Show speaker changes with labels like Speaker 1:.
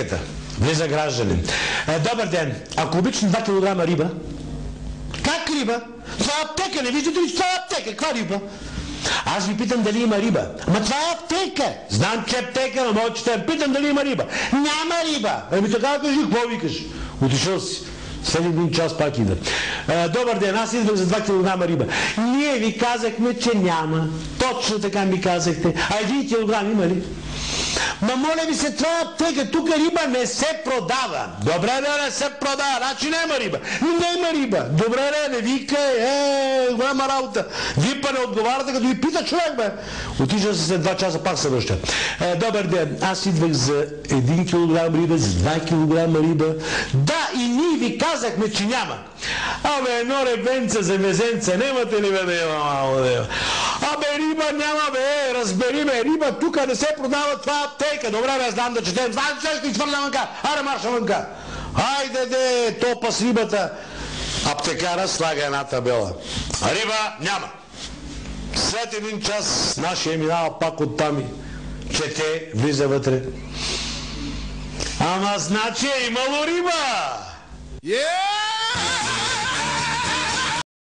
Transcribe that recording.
Speaker 1: аптеката. Влиза гражданин. Добър ден, ако обичам 2 кг риба. Как риба? Това е аптека, не виждате ли, че това е аптека? Каква риба? Аз ви питам дали има риба. Ама това е аптека. Знам, че е аптека, но мога че питам дали има риба. Няма риба. Ами така кажи, какво викаш? Отишъл си. След 1 час пак ида. Добър ден, аз идвам за 2 кг риба. Ние ви казахме, че няма. Точно така ми казахте. А 1 кг има ли? Ма моля ви се, това е аптека, тук риба не се продава. Добре, не се продава, значи няма риба. Няма риба. Добре, не викай, голяма работа. Вие па не отговаряте, като ви пита човек, бе. Отижа се след 2 часа, пак се връща. Добър ден, аз идвах за 1 кг риба, за 2 кг риба. Да, и ние ви казахме, че няма. Абе, едно ребенце за мезенце, немате ли бе да има малко да има? Абе, риба няма, бе, разбери ме, риба тук не се продава, това е аптека. Добре, бе, знам да четем, знам, че ще изхвърля вънка, аре марша вънка. Хайде, де, топа с рибата. Аптекара слага една табела. Риба няма. След 1 час нашия минава пак оттам и чете, влиза вътре. Ама значи е имало риба!